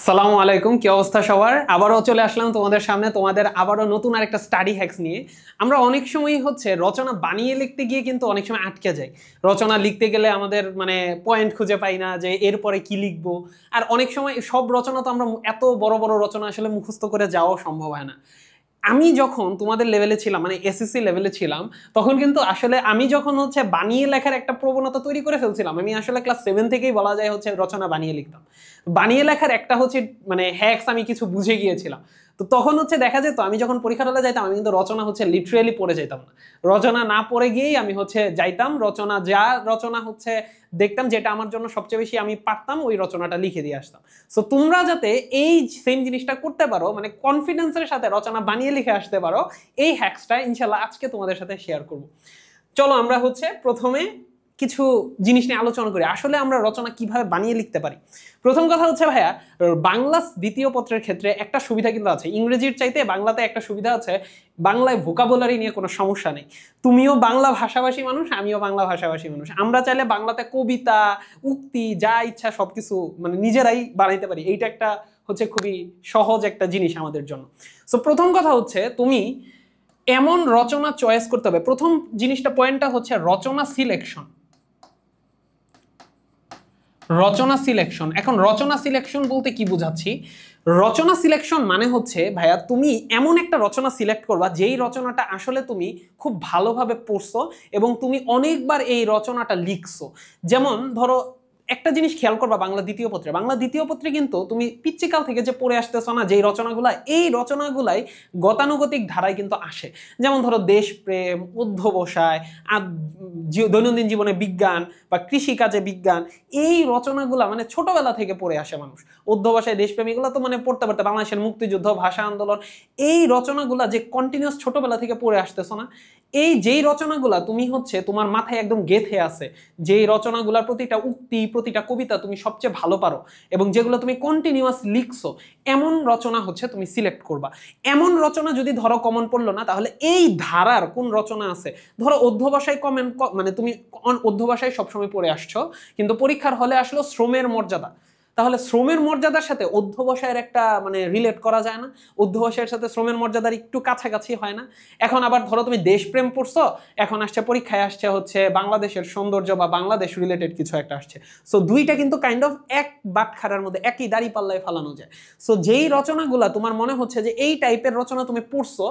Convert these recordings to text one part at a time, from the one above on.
সালামু আলাইকুম, কি অবস্থা সবার? আবারও চলে আসলাম তোমাদের সামনে, তোমাদের আবারও নতুন আরেকটা স্টাডি হ্যাক্স নিয়ে। আমরা অনেক সময় রচনা বানিয়ে লিখতে গিয়ে কিন্তু অনেক সময় আটকে যাই। রচনা লিখতে গেলে আমাদের পয়েন্ট খুঁজে পাই না যে এরপরে কি লিখবো। আর অনেক সময় সব রচনা তো আমরা এত বড় বড় রচনা আসলে মুখস্থ করে যাওয়া সম্ভব হয় না। আমি যখন তোমাদের লেভেলে ছিলাম, এসএসসি লেভেলে ছিলাম, তখন কিন্তু আসলে আমি যখন বানিয়ে লেখার একটা প্রবণতা তৈরি করে ফেলছিলাম। আমি আসলে ক্লাস 7 থেকেই বলা যায় রচনা বানিয়ে লিখতাম। বানিয়ে লেখার একটা হ্যাক্স আমি কিছু বুঝে গিয়েছিলাম। তো তখন দেখা যেত আমি যখন পরীক্ষার হলে যাইতাম, আমি কিন্তু রচনা লিটারেলি পড়ে যেতাম না। রচনা না পড়ে গিয়েই আমি যাইতাম, রচনা দেখতাম যেটা আমার জন্য সবচেয়ে বেশি আমি পারতাম, ওই রচনাটা লিখে দিয়ে আসতাম। সো তোমরা যাতে এই সেম জিনিসটা করতে পারো, কনফিডেন্সের সাথে রচনা বানিয়ে লিখে আসতে পারো, এই হ্যাক্সটা ইনশাল্লাহ আজকে তোমাদের সাথে শেয়ার করব। চলো আমরা প্রথমে কিছু জিনিস নিয়ে আলোচনা করি, আসলে আমরা রচনা কিভাবে বানিয়ে লিখতে পারি। প্রথম কথা ভাইয়া, বাংলা দ্বিতীয় পত্রের ক্ষেত্রে একটা সুবিধা কিন্তু আছে, ইংরেজির চাইতে বাংলাতে একটা সুবিধা আছে, বাংলায় ভোকাবুলারি নিয়ে কোনো সমস্যা নেই। তুমিও বাংলা ভাষাভাষী মানুষ, আমিও বাংলা ভাষাভাষী মানুষ, আমরা চাইলে বাংলাতে কবিতা, উক্তি, যা ইচ্ছা সবকিছু নিজেরাই বানাইতে পারি। এইটা একটা খুবই সহজ একটা জিনিস আমাদের জন্য। সো প্রথম কথা তুমি এমন রচনা চয়েস করতে হবে। প্রথম জিনিসটা পয়েন্টটা রচনা সিলেকশন। রচনা সিলেকশন, এখন রচনা সিলেকশন বলতে কি বোঝাচ্ছি? রচনা সিলেকশন মানে ভাইয়া, তুমি এমন একটা রচনা সিলেক্ট করবা যেই রচনাটা আসলে তুমি খুব ভালোভাবে পড়ছো এবং তুমি অনেকবার এই রচনাটা লিখছো। যেমন ধরো একটা জিনিস খেয়াল করবা, বাংলা দ্বিতীয় পত্রে কিন্তু তুমি পিচ্চিকাল থেকে যে পড়ে আসতেছো না, যেই রচনাগুলা, এই রচনাগুলাই গতানুগতিক ধারায় কিন্তু আসে। যেমন ধরো দেশপ্রেম, অধ্যবসায়, দৈনন্দিন জীবনে বিজ্ঞান বা কৃষিকাজে বিজ্ঞান, এই রচনাগুলা ছোটবেলা থেকে পড়ে আসে মানুষ। অধ্যবসায়, দেশপ্রেম, এগুলো তো পড়তে পড়তে, বাংলাদেশের মুক্তিযুদ্ধ, ভাষা আন্দোলন, এই রচনাগুলা যে কন্টিনিউয়াস ছোটবেলা থেকে পড়ে আসতেছো না, এই যেই রচনাগুলা তুমি তোমার মাথায় একদম গেঁথে আছে, যেই রচনাগুলার প্রতিটা উক্তি, প্রতিটা কবিতা তুমি সবচেয়ে ভালো পারো এবং যেগুলো তুমি কন্টিনিউয়াস লিখছো, এমন রচনা তুমি সিলেক্ট করবা। এমন রচনা যদি ধরো কমন পড়লো না, তাহলে এই ধারার কোন রচনা আছে, ধরো অধ্যবসায় তুমি অধ্যবসায় সবসময় পড়ে আসছো, কিন্তু পরীক্ষার হলে আসলো শ্রমের মর্যাদা, তাহলে শ্রমের মর্যাদার সাথে অধ্যবসায়ের একটা রিলেট করা যায় না? অধ্যবসায়ের সাথে শ্রমের মর্যাদার একটু কাছাকাছি হয় না? এখন আবার ধরো তুমি দেশপ্রেম পড়ছো, এখন আসছে পরীক্ষায় আসছে বাংলাদেশের সৌন্দর্য বা বাংলাদেশ রিলেটেড কিছু একটা আসছে। সো দুইটা কিন্তু কাইন্ড অফ এক বাটখারার মধ্যে, একই দাড়ি পাল্লায় ফালানো যায়। সো যেই রচনাগুলা তোমার মনে হচ্ছে যে এই টাইপের রচনা তুমি পড়ছো,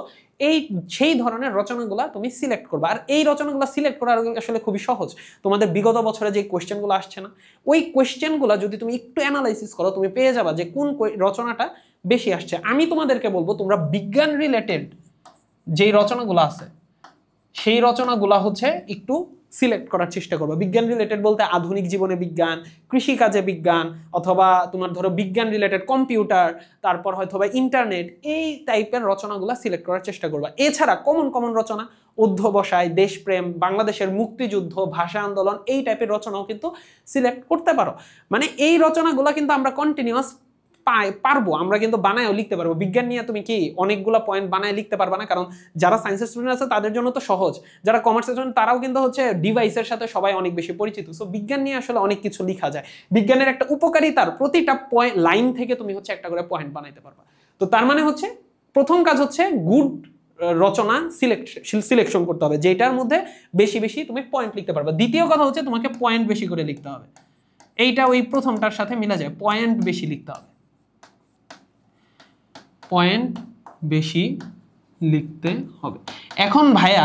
সেই ধরনের রচনাগুলা তুমি সিলেক্ট করবা। আর এই রচনাগুলো সিলেক্ট করা আসলে খুবই সহজ। তোমাদের বিগত বছরে যে কোয়েশ্চেনগুলো আসছে না, ওই কোয়েশ্চেনগুলো যদি তুমি একটু অ্যানালাইসিস করো, তুমি পেয়ে যাবা যে কোন রচনাটা বেশি আসছে। আমি তোমাদেরকে বলবো, তোমরা বিজ্ঞান রিলেটেড যেই রচনাগুলো আছে, সেই রচনাগুলা একটু সিলেক্ট করার চেষ্টা করবো। বিজ্ঞান রিলেটেড বলতে আধুনিক জীবনে বিজ্ঞান, কৃষিকাজে বিজ্ঞান, অথবা তোমার ধরো বিজ্ঞান রিলেটেড কম্পিউটার, তারপর হয়তো বা ইন্টারনেট, এই টাইপের রচনাগুলা সিলেক্ট করার চেষ্টা করবা। এছাড়া কমন রচনা, অধ্যবসায়, দেশপ্রেম, বাংলাদেশের মুক্তিযুদ্ধ, ভাষা আন্দোলন, এই টাইপের রচনাও কিন্তু সিলেক্ট করতে পারো। এই রচনাগুলা কিন্তু আমরা কন্টিনিউয়াস পারবো, আমরা কিন্তু বানায়ও লিখতে পারবো। বিজ্ঞান নিয়ে তুমি কি অনেকগুলো পয়েন্ট বানায় লিখতে পারবা না? কারণ যারা সায়েন্সের স্টুডেন্ট আছে তাদের জন্য তো সহজ, যারা কমার্সের স্টুডেন্ট তারাও কিন্তু ডিভাইসের সাথে সবাই অনেক বেশি পরিচিত। সো বিজ্ঞান নিয়ে আসলে অনেক কিছু লেখা যায়। বিজ্ঞানের একটা উপকারিতার প্রতিটা লাইন থেকে তুমি একটা করে পয়েন্ট বানাইতে পারবা। তো তার প্রথম কাজ গুড রচনা সিলেকশন করতে হবে, যেটার মধ্যে বেশি বেশি তুমি পয়েন্ট লিখতে পারবা। দ্বিতীয় কথা তোমাকে পয়েন্ট বেশি করে লিখতে হবে। এইটা ওই প্রথমটার সাথে মিলা যায়, পয়েন্ট বেশি লিখতে হবে, পয়েন্ট বেশি লিখতে হবে। এখন ভাইয়া,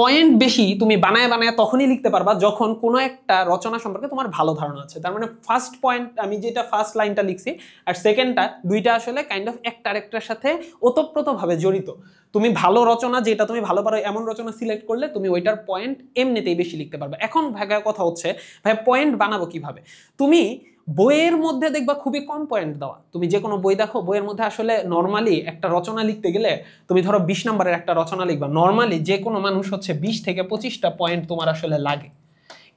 পয়েন্ট বেশি তুমি বানায় তখনই লিখতে পারবা যখন কোনো একটা রচনা সম্পর্কে তোমার ভালো ধারণা আছে। তার ফার্স্ট পয়েন্ট, আমি যেটা ফার্স্ট লাইনটা লিখছি, আর সেকেন্ডটা, দুইটা আসলে কাইন্ড অফ একটা আরেকটার সাথে ওতপ্রোতভাবে জড়িত। তুমি ভালো রচনা, যেটা তুমি ভালো পারো, এমন রচনা সিলেক্ট করলে তুমি ওইটার পয়েন্ট এমনিতেই বেশি লিখতে পারবে। এখন ভাইয়া কথা ভাইয়া পয়েন্ট বানাবো কিভাবে? তুমি বইয়ের মধ্যে দেখবা খুবই কম পয়েন্ট দেওয়া। তুমি যে কোনো বই দেখো, বইয়ের মধ্যে আসলে নর্মালি একটা রচনা লিখতে গেলে তুমি ধরো 20 নম্বরের একটা রচনা লিখবা, নর্মালি যে কোনো মানুষ 20 থেকে 25টা পয়েন্ট তোমার আসলে লাগে।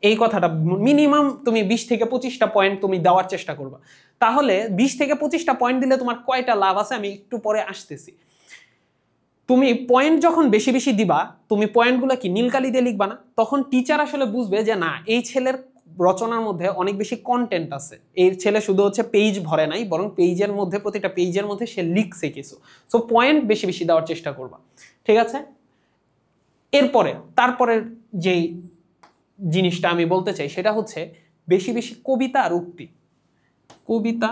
এই কথাটা মিনিমাম তুমি 20 থেকে 25টা পয়েন্ট তুমি দেওয়ার চেষ্টা করবা। তাহলে 20 থেকে 25টা পয়েন্ট দিলে তোমার কয়টা লাভ আছে আমি একটু পরে আসতেছি। তুমি পয়েন্ট যখন বেশি বেশি দিবা, তুমি পয়েন্টগুলো কি নীলকালি দিয়ে লিখবা না, তখন টিচার আসলে বুঝবে যে না, এই ছেলের রচনার মধ্যে অনেক বেশি কন্টেন্ট আছে, এই ছেলে শুধু হচ্ছে পেজ ভরে নাই, বরং পেজের মধ্যে প্রতিটা পেজের মধ্যে সে লিখছে কিছু। সো পয়েন্ট বেশি বেশি দেওয়ার চেষ্টা করবা, ঠিক আছে? এরপরে তারপরের যেই জিনিসটা আমি বলতে চাই সেটা হচ্ছে বেশি বেশি কবিতা আর উক্তি। কবিতা,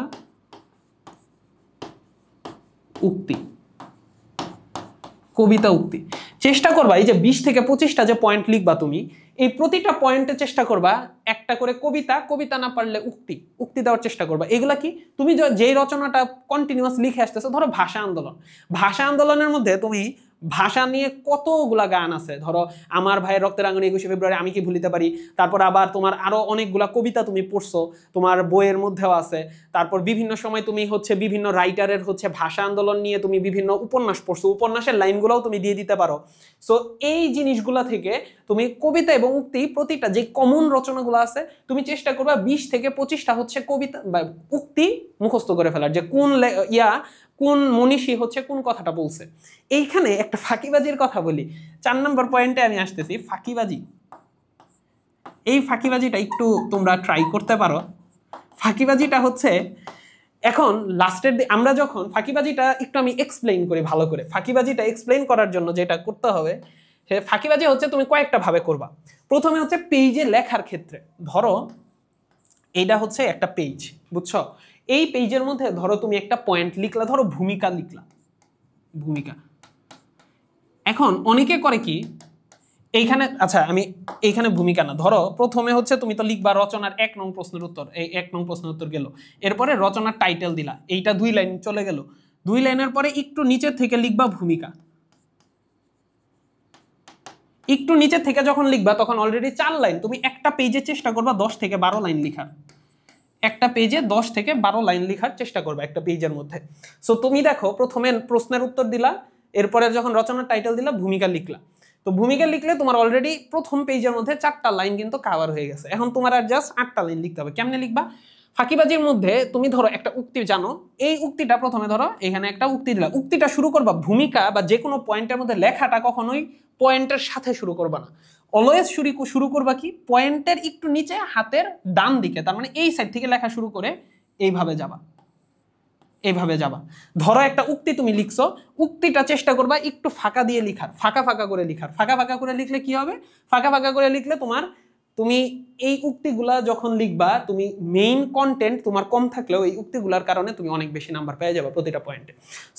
উক্তি, কবিতা, উক্তি। চেষ্টা করবা এই যে 20 থেকে 25টা যে পয়েন্ট লিখবা তুমি, এই প্রতিটা পয়েন্টে চেষ্টা করবা একটা করে কবিতা, কবিতা না পারলে উক্তি, উক্তি দেওয়ার চেষ্টা করবা। এগুলা কি, তুমি যেই রচনাটা কন্টিনিউয়াস লিখে আসতেছো, ধরো ভাষা আন্দোলন, ভাষা আন্দোলনের মধ্যে তুমি ভাষা নিয়ে কতগুলা গান আছে, ধরো আমার ভাইয়ের রক্তের আঙুনে 21শে ফেব্রুয়ারি, আমি কি ভুলিতে পারি, তারপর আবার তোমার আরো অনেকগুলা কবিতা তুমি পড়ছো, তোমার বইয়ের মধ্যেও আছে। তারপর বিভিন্ন সময় তুমি হচ্ছে বিভিন্ন রাইটারের হচ্ছে ভাষা আন্দোলন নিয়ে তুমি বিভিন্ন উপন্যাস পড়ছো, উপন্যাসের লাইনগুলোও তুমি দিয়ে দিতে পারো। সো এই জিনিসগুলা থেকে তুমি কবিতা এবং উক্তি, প্রতিটা যে কমন রচনাগুলো আছে, তুমি চেষ্টা করবা 20 থেকে 25টা হচ্ছে কবিতা বা উক্তি মুখস্থ করে ফেলার, যে কোন মনীষী হচ্ছে কোন কথাটা বলছে। এইখানে একটা ফাঁকিবাজির কথা বলি, 4 নম্বর পয়েন্টে আমি আসতেছি, ফাঁকিবাজি। এই ফাঁকিবাজিটা একটু তোমরা ট্রাই করতে পারো। ফাঁকিবাজিটা হচ্ছে, এখন লাস্টের আমরা যখন ফাঁকিবাজিটা একটু আমি এক্সপ্লেইন করি ভালো করে। ফাঁকিবাজিটা এক্সপ্লেইন করার জন্য যেটা করতে হবে, সে ফাঁকিবাজি হচ্ছে তুমি কয়েকটা ভাবে করবা। প্রথমে হচ্ছে পেজে লেখার ক্ষেত্রে, ধরো এইটা হচ্ছে একটা পেজ, বুঝছো? এই পেজের মধ্যে ধরো তুমি একটা পয়েন্ট লিখলা, ধরো ভূমিকা লিখলা, ভূমিকা। এখন অনেকে করে কি, এইখানে আচ্ছা আমি এইখানে ভূমিকা না, ধরো প্রথমে হচ্ছে তুমি তো লিখবা রচনার 1 নং প্রশ্নের উত্তর, এই 1 নং প্রশ্নের উত্তর গেল, এরপরে রচনার টাইটেল দিলা, এইটা 2 লাইন চলে গেল, 2 লাইনের পরে একটু নিচের থেকে লিখবা ভূমিকা। একটু নিচের থেকে যখন লিখবা তখন অলরেডি 4 লাইন, তুমি একটা পেজে চেষ্টা করবা 10 থেকে 12 লাইন লিখার, একটা পেজে 10 থেকে 12 লাইন লেখার চেষ্টা করবে একটা পেজের মধ্যে। সো তুমি দেখো প্রথমে প্রশ্নের উত্তর দিলা, এরপরে যখন রচনার টাইটেল দিলা, ভূমিকা লিখলা। তো ভূমিকা লিখলে তোমার অলরেডি প্রথম পেজের মধ্যে 4টা লাইন কিন্তু কভার হয়ে গেছে। এখন তোমার আর জাস্ট 8টা লাইন লিখতে হবে। কেমনে লিখবা? ফাঁকিবাজির মধ্যে তুমি ধরো একটা উক্তি জানো, এই উক্তিটা প্রথমে ধরো এখানে একটা উক্তি দিলা, উক্তিটা শুরু করবা ভূমিকা বা যে কোনো পয়েন্টের মধ্যে, লেখাটা কখনোই পয়েন্টের সাথে শুরু করবা না, অলওয়েজ শুরু করবা কি পয়েন্টের একটু নিচে হাতের ডান দিকে, তার মানে এই সাইড থেকে লেখা শুরু করে এইভাবে যাবা, এইভাবে যাবা। ধরো একটা উক্তি তুমি লিখছো, উক্তিটা চেষ্টা করবা একটু ফাঁকা দিয়ে লিখার, ফাঁকা ফাঁকা করে লিখার। ফাঁকা ফাঁকা করে লিখলে কি হবে? ফাঁকা ফাঁকা করে লিখলে তুমি এই উক্তিগুলা যখন লিখবা, তুমি মেইন কন্টেন্ট তোমার কম থাকলেও এই উক্তিগুলার কারণে তুমি অনেক বেশি নাম্বার পেয়ে যাবে প্রতিটা পয়েন্টে।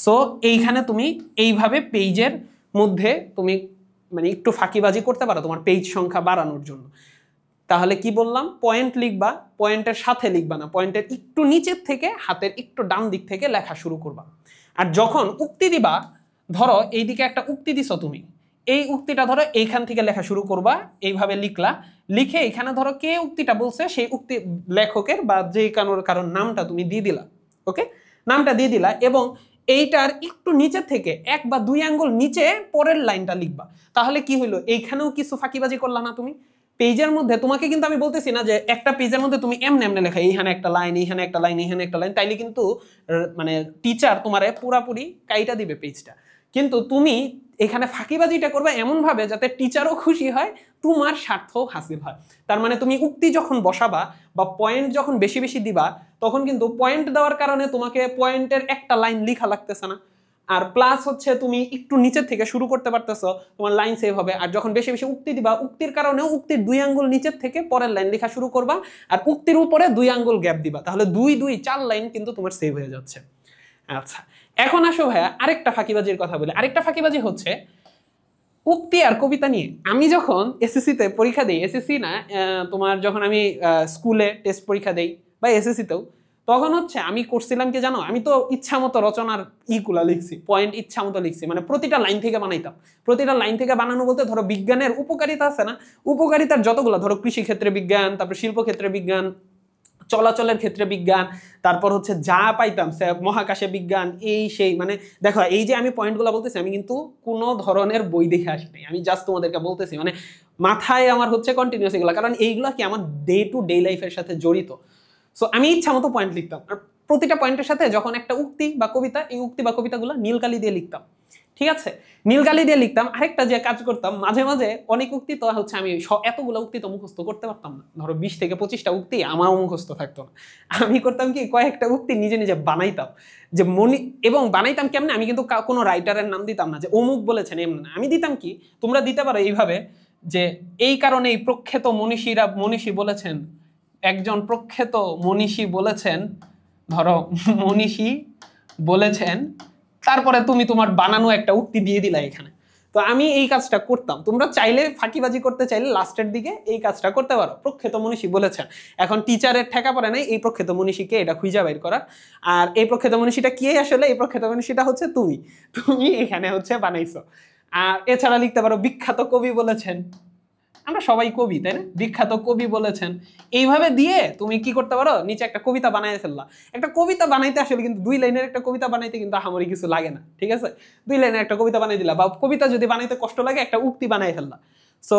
সো এইখানে তুমি এইভাবে পেজের মধ্যে তুমি মানে একটু ফাঁকিবাজি করতে পারো তোমার পেজ সংখ্যা বাড়ানোর জন্য। তাহলে কি বললাম? পয়েন্ট লিখবা, পয়েন্টের সাথে লিখবা না, পয়েন্টের একটু নিচের থেকে হাতের একটু ডান দিক থেকে লেখা শুরু করবা। আর যখন উক্তি দিবা, ধরো এইদিকে একটা উক্তি দিছো তুমি, এই উক্তিটা ধরো এইখান থেকে লেখা শুরু করবা, এইভাবে লিখলা, লিখে এখানে ধরো কে উক্তিটা বলছে সেই উক্তি লেখকের বা যে কারোর নামটা তুমি দিয়ে দিলা, ওকে, নামটা দিয়ে দিলা, এবং এইটার একটু নিচে থেকে 1 বা 2 আঙ্গুল নিচে পরের লাইনটা লিখবা। তাহলে কি হইলো? এইখানেও কিছু ফাঁকিবাজি করলা না তুমি পেজের মধ্যে। তোমাকে কিন্তু আমি বলতেছি না যে একটা পেজের মধ্যে তুমি এমনি এমনি লেখা, এইখানে একটা লাইন, এইখানে একটা লাইন, এইখানে একটা লাইন, তাইলে কিন্তু মানে টিচার তোমারে পুরাপুরি কাইটা দিবে পেজটা। কিন্তু তুমি এখানে ফাঁকিবাজিটা করবে এমন ভাবে যাতে টিচারও খুশি হয়, তোমার স্বার্থও হাসিল হয়। তার মানে তুমি উক্তি যখন বসাবা বা পয়েন্ট যখন বেশি বেশি দিবা, তখন কিন্তু পয়েন্ট দেওয়ার কারণে তোমাকে পয়েন্টের একটা লাইন লেখা লাগতেছে না, আর প্লাস হচ্ছে তুমি একটু নিচের থেকে শুরু করতে পারতেছো, তোমার লাইন সেভ হবে। আর যখন বেশি বেশি উক্তি দিবা, উক্তির কারণেও উক্তির 2 আঙ্গুল নিচের থেকে পরের লাইন লেখা শুরু করবা, আর উক্তির উপরে 2 আঙ্গুল গ্যাপ দিবা, তাহলে 2 2 4 লাইন কিন্তু তোমার সেভ হয়ে যাচ্ছে। আচ্ছা, এখন আসো ভাইয়া আরেকটা ফাঁকিবাজির কথা বলি। আরেকটা ফাঁকিবাজি হচ্ছে উক্তি আর কবিতা নিয়ে। আমি যখন এসএসসিতে পরীক্ষা দিই, এসএসসি না তোমার যখন আমি স্কুলে টেস্ট পরীক্ষা দেই বা এসএসসিতেও, তখন হচ্ছে আমি করছিলাম কি জানো, আমি তো ইচ্ছা মতো রচনার ইগুলা লিখছি, পয়েন্ট ইচ্ছা মতো লিখছি, মানে প্রতিটা লাইন থেকে বানাইতাম। প্রতিটা লাইন থেকে বানানো বলতে ধরো বিজ্ঞানের উপকারিতা আছে না, উপকারিতার যতগুলো, ধরো কৃষি ক্ষেত্রে বিজ্ঞান, তারপর শিল্পক্ষেত্রে বিজ্ঞান, চলাচলের ক্ষেত্রে বিজ্ঞান, তারপর হচ্ছে যা পাইতাম মহাকাশে বিজ্ঞান, এই সেই, মানে দেখো এই যে আমি পয়েন্টগুলো বলতেছি, আমি কিন্তু কোনো ধরনের বই দেখে আসি নাই, আমি জাস্ট তোমাদেরকে বলতেছি, মানে মাথায় আমার হচ্ছে কন্টিনিউয়াস এগুলো, কারণ এইগুলো কি আমার ডে টু ডে লাইফের সাথে জড়িত। সো আমি ইচ্ছা মতো পয়েন্ট লিখতাম, আর প্রতিটা পয়েন্টের সাথে যখন একটা উক্তি বা কবিতা, এই উক্তি বা কবিতাগুলো নীলকালি দিয়ে লিখতাম। ঠিক আছে, নীল কালি দিয়ে লিখতাম। আরেকটা যে কাজ করতাম, মাঝে মাঝে অনেক উক্তি তো হচ্ছে আমি এতগুলো উক্তি তো মুখস্থ করতে পারতাম না, ধরো 20 থেকে 25টা উক্তি আমার মুখস্থ থাকতো না। আমি করতাম কি, কয়েকটা উক্তি নিজে নিজে বানাইতাম, যে এবং বানাইতাম কেমনে, আমি কিন্তু কোনো রাইটারের নাম দিতাম না যে অমুক বলেছেন এমন না। আমি দিতাম কি, তোমরা দিতে পারো এইভাবে, যে এই কারণে এই প্রখ্যাত মনীষী বলেছেন, একজন প্রখ্যাত মনীষী বলেছেন, ধরো মনীষী বলেছেন, তারপরে তুমি তোমার বানানো একটা উক্তি দিয়ে দিলা এখানে। তো আমি এই কাজটা করতাম। তোমরা চাইলে ফাঁকিবাজি করতে চাইলে লাস্টের দিকে এই কাজটা করতে পারো, প্রখ্যাত মনীষী বলেছেন। এখন টিচারের ঠেকা পড়ে নাই এই প্রখ্যাত মনীষীকে এটা খুঁজে বের করার। আর এই প্রখ্যাত মনীষীটা কি আসলে, এই প্রখ্যাত মনীষীটা হচ্ছে তুমি এখানে হচ্ছে বানাইছো। আর এছাড়া লিখতে পারো বিখ্যাত কবি বলেছেন, আমরা সবাই কবি তাই না, বিখ্যাত কবি বলেছেন। এইভাবে দিয়ে তুমি কি করতে পারো, নিচে একটা কবিতা বানাই ফেললা। একটা কবিতা বানাইতে আসলে কিন্তু 2 লাইনের একটা কবিতা বানাইতে কিন্তু আহামরি কিছু লাগে না, ঠিক আছে। 2 লাইনের একটা কবিতা বানাই দিলা, বা কবিতা যদি বানাইতে কষ্ট লাগে একটা উক্তি বানাই ফেললা। সো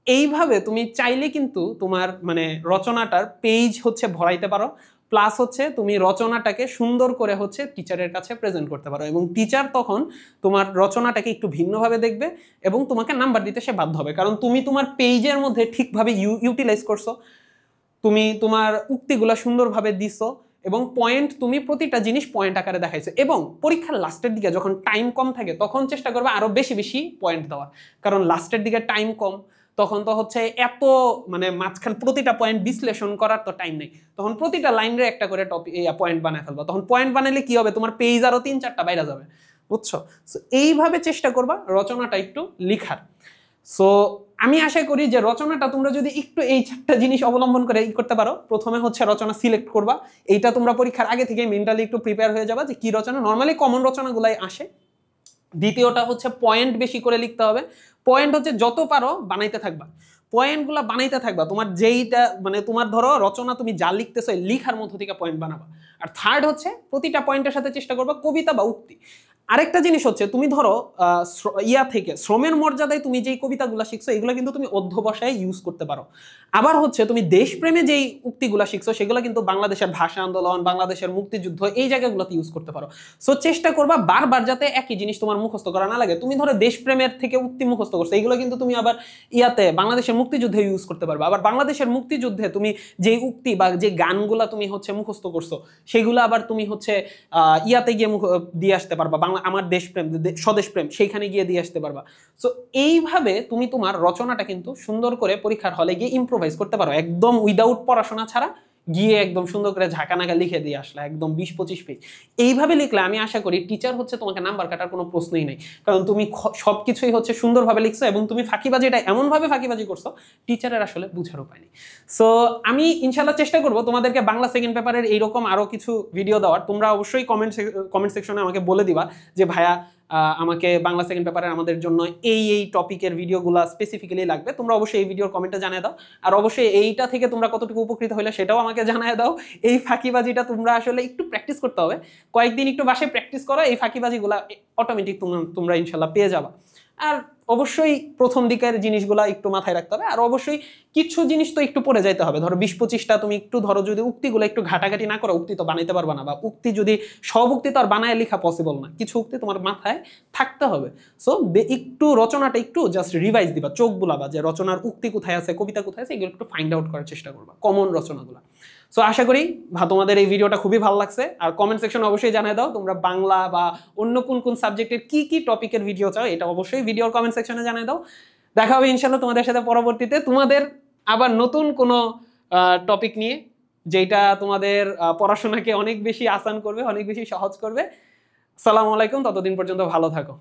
এইভাবে তুমি চাইলে কিন্তু তোমার মানে রচনাটার পেজ হচ্ছে ভরাইতে পারো, প্লাস হচ্ছে তুমি রচনাটাকে সুন্দর করে হচ্ছে টিচারের কাছে প্রেজেন্ট করতে পারো, এবং টিচার তখন তোমার রচনাটাকে একটু ভিন্নভাবে দেখবে এবং তোমাকে নাম্বার দিতে সে বাধ্য হবে, কারণ তুমি তোমার পেজের মধ্যে ঠিকভাবে ইউটিলাইজ করছো, তুমি তোমার উক্তিগুলা সুন্দরভাবে দিছো, এবং পয়েন্ট তুমি প্রতিটা জিনিস পয়েন্ট আকারে দেখাইছো। এবং পরীক্ষার লাস্টের দিকে যখন টাইম কম থাকে তখন চেষ্টা করবে আরো বেশি বেশি পয়েন্ট দেওয়ার, কারণ লাস্টের দিকে টাইম কম, তখন তো হচ্ছে এত মানে মাঝখান প্রতিটা পয়েন্ট বিশ্লেষণ করার তো টাইম নেই, তখন প্রতিটা লাইনের একটা করে টপিক পয়েন্ট বানায় ফেলবা। তখন পয়েন্ট বানাইলে কি হবে, তোমার পেজ আরো 3-4টা বাইরে যাবে, বুঝছো। এইভাবে চেষ্টা করবা রচনাটা একটু লিখার। সো আমি আশা করি যে রচনাটা তোমরা যদি একটু এই 4টা জিনিস অবলম্বন করে করতে পারো, প্রথমে হচ্ছে রচনা সিলেক্ট করবা, এইটা তোমরা পরীক্ষার আগে থেকে মেন্টালি একটু প্রিপেয়ার হয়ে যাবা যে কি রচনা, নর্মালি কমন রচনাগুলাই আসে। দ্বিতীয়টা হচ্ছে পয়েন্ট বেশি করে লিখতে হবে, পয়েন্ট হচ্ছে যত পারো বানাইতে থাকবা, পয়েন্টগুলো বানাইতে থাকবা, তোমার যেইটা মানে তোমার ধরো রচনা তুমি যা লিখতেছো লিখার মধ্য থেকে পয়েন্ট বানাবা। আর থার্ড হচ্ছে প্রতিটা পয়েন্টের সাথে চেষ্টা করবা কবিতা বা উক্তি। আরেকটা জিনিস হচ্ছে তুমি ধরো ইয়া থেকে শ্রমের মর্যাদায় তুমি যেই কবিতাগুলো শিখছো এগুলো কিন্তু তুমি অধ্যবসায়ে ইউজ করতে পারো। আবার হচ্ছে তুমি দেশপ্রেমে যেই উক্তিগুলো শিখছো সেগুলো কিন্তু বাংলাদেশের ভাষা আন্দোলন, বাংলাদেশের মুক্তিযুদ্ধ এই জায়গাগুলোতে ইউজ করতে পারো। সো চেষ্টা করবা বারবার যাতে একই জিনিস তোমার মুখস্থ করা না লাগে। তুমি ধরো দেশপ্রেমের থেকে উক্তি মুখস্থ করছো, এইগুলো কিন্তু তুমি আবার ইয়াতে বাংলাদেশের মুক্তিযুদ্ধে ইউজ করতে পারবে। আবার বাংলাদেশের মুক্তিযুদ্ধে তুমি যে উক্তি বা যে গানগুলা তুমি হচ্ছে মুখস্থ করছো সেগুলো আবার তুমি হচ্ছে ইয়াতে গিয়ে দিয়ে আসতে পারবা, আমার দেশপ্রেম স্বদেশপ্রেম সেইখানে গিয়ে দিয়ে আসতে পারবা। সো এইভাবে তুমি তোমার রচনাটা কিন্তু সুন্দর করে পরীক্ষার হলে গিয়ে ইম্প্রোভাইজ করতে পারো, একদম উইদাউট পড়াশোনা ছাড়া গিয়ে একদম সুন্দর করে ঝাঁকানাকা লিখে দিয়ে আসলে একদম 20-25 পেজ। এইভাবে লিখলে আমি আশা করি টিচার হচ্ছে তোমাকে নাম্বার কাটার কোনো প্রশ্নই নেই, কারণ তুমি সবকিছুই হচ্ছে সুন্দরভাবে লিখছো এবং তুমি ফাঁকিবাজিটা এমনভাবে ফাঁকিবাজি করছো টিচারের আসলে বুঝার উপায় নেই। সো আমি ইনশাল্লাহ চেষ্টা করবো তোমাদেরকে বাংলা সেকেন্ড পেপারের এইরকম আরো কিছু ভিডিও দেওয়ার। তোমরা অবশ্যই কমেন্ট সেকশনে আমাকে বলে দিবা যে ভাইয়া আমাকে বাংলা সেকেন্ড পেপারের আমাদের জন্য এই টপিকের ভিডিওগুলো স্পেসিফিক্যালি লাগবে। তোমরা অবশ্যই এই ভিডিওর কমেন্টে জানিয়ে দাও, আর অবশ্যই এইটা থেকে তোমরা কতটুকু উপকৃত হলে সেটাও আমাকে জানিয়ে দাও। এই ফাঁকিবাজিটা তোমরা আসলে একটু প্র্যাকটিস করতে হবে, কয়েকদিন একটু বাসায় প্র্যাকটিস করো, এই ফাঁকিবাজিগুলো অটোমেটিক তোমরা ইনশাল্লাহ পেয়ে যাবা। আর অবশ্যই প্রথম দিকের জিনিসগুলা একটু মাথায় রাখতে হবে, আর অবশ্যই কিছু জিনিস তো একটু পড়ে যাইতে হবে। ধরো 20-25টা তুমি একটু ধরো যদি উক্তিগুলো একটু ঘাটাঘাটি না করো উক্তি তো বানাইতে পারবা না, বা উক্তি যদি সব উক্তি তো আর বানায় লেখা পসিবল না, কিছু উক্তি তোমার মাথায় থাকতে হবে। সো একটু রচনাটা একটু জাস্ট রিভাইজ দিবা, চোখ বুলাবা যে রচনার উক্তি কোথায় আছে, কবিতা কোথায় আছে, এগুলো একটু ফাইন্ড আউট করার চেষ্টা করবা, কমন রচনাগুলো। সো আশা করি তোমাদের এই ভিডিওটা খুবই ভালো লাগছে। আর কমেন্ট সেকশনে অবশ্যই জানিয়ে দাও তোমরা বাংলা বা অন্য কোন কোন সাবজেক্টের কি টপিকের ভিডিও চাও, এটা অবশ্যই ভিডিওর কমেন্ট সেকশনে জানিয়ে দাও। দেখা হবে ইনশাল্লাহ তোমাদের সাথে পরবর্তীতে তোমাদের আবার নতুন কোনো টপিক নিয়ে, যেটা তোমাদের পড়াশোনাকে অনেক বেশি আসান করবে, অনেক বেশি সহজ করবে। আসসালামু আলাইকুম, ততদিন পর্যন্ত ভালো থাকো।